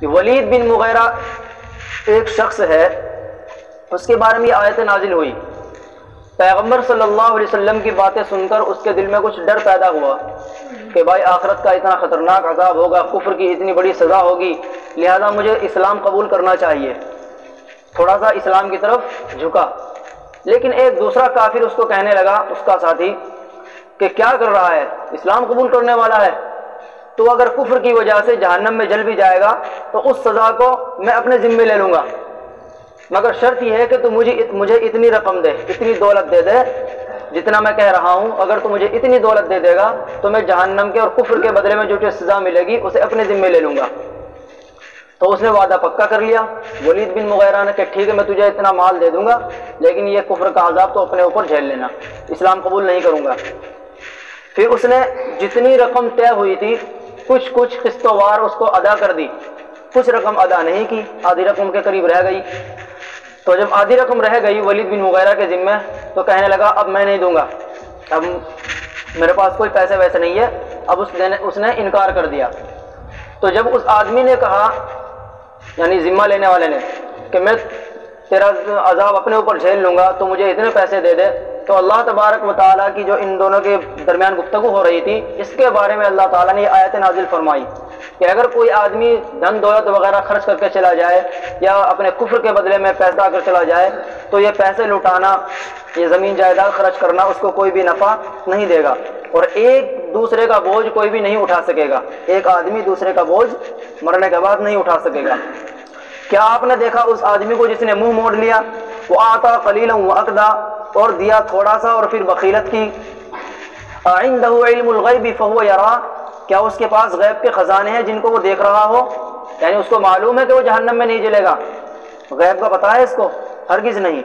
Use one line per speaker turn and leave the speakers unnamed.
کہ ولید بن مغیرہ ایک شخص ہے، اس کے بارے میں یہ آیت نازل ہوئی۔ پیغمبر صلی اللہ علیہ وسلم کی باتیں سن کر اس کے دل میں کچھ ڈر پیدا ہوا کہ بھائی آخرت کا اتنا خطرناک عذاب ہوگا، کفر کی اتنی بڑی سزا ہوگی، لہذا مجھے اسلام قبول کرنا چاہیے۔ تھوڑا سا اسلام کی طرف جھکا، لیکن ایک دوسرا کافر اس کو کہنے لگا، اس کا ساتھی، کہ کیا کر رہا ہے، اسلام قبول کرنے والا ہے تو اگر کفر کی وجہ سے جہنم میں جل بھی جائے گا تو اس سزا کو میں اپنے ذمے لے لوں گا، مگر شرط یہ ہے کہ تو مجھے اتنی رقم دے، اتنی دولت دے دے جتنا میں کہہ رہا ہوں، اگر تو مجھے اتنی دولت دے دے گا تو میں جہنم کے اور کفر کے بدلے میں جو سزا ملے گی اسے اپنے ذمے لے لوں گا۔ تو اس نے وعدہ پکا کر لیا ولید بن مغیرہ نے کہ ٹھیک ہے میں تجھے اتنا مال دے دوں گا، لیکن یہ کفر کا عذاب تو اپنے اوپر جھیل لینا، اسلام قبول نہیں کروں گا۔ پھر اس نے جتنی رقم طے ہوئی تھی کچھ قسطوں وار اس کو ادا کر دی، کچھ رقم ادا نہیں کی، آدھی رقم کے قریب رہ گئی۔ تو جب آدھی رقم رہ گئی ولید بن مغیرہ کے ذمے تو کہنے لگا اب میں نہیں دوں گا، اب میرے پاس کوئی پیسے ویسے نہیں ہے، اب اس نے انکار کر دیا۔ تو جب اس آدمی نے کہا، یعنی ذمہ لینے والے نے، کہ میں تیرا عذاب اپنے اوپر جھیل لوں گا تو مجھے اتنے پیسے دے دے، تو اللہ تبارک و تعالیٰ کی جو ان دونوں کے درمیان گفتگو ہو رہی تھی اس کے بارے میں اللہ تعالیٰ نے یہ آیت نازل فرمائی کہ اگر کوئی آدمی دھن دولت وغیرہ خرچ کر کے چلا جائے یا اپنے کفر کے بدلے میں پیسہ کر چلا جائے تو یہ پیسے لٹانا، یہ زمین جائیداد خرچ کرنا اس کو کوئی بھی نفع نہیں دے گا، اور ایک دوسرے کا بوجھ کوئی بھی نہیں اٹھا سکے گا، ایک آدمی دوسرے کا بوجھ مرنے کے بعد نہیں اٹھا سکے گا۔ کیا آپ نے دیکھا اس آدمی کو جس نے منہ موڑ لیا، وہ آتا قلیلا واکدا، اور دیا تھوڑا سا اور پھر بخیلت کی۔ عنده علم الغیب فهو یرا، کیا اس کے پاس غیب کے خزانے ہیں جن کو وہ دیکھ رہا ہو؟ یعنی اس کو معلوم ہے کہ وہ جہنم میں نہیں جلے گا، غیب کا پتہ ہے اس کو؟ ہرگز نہیں۔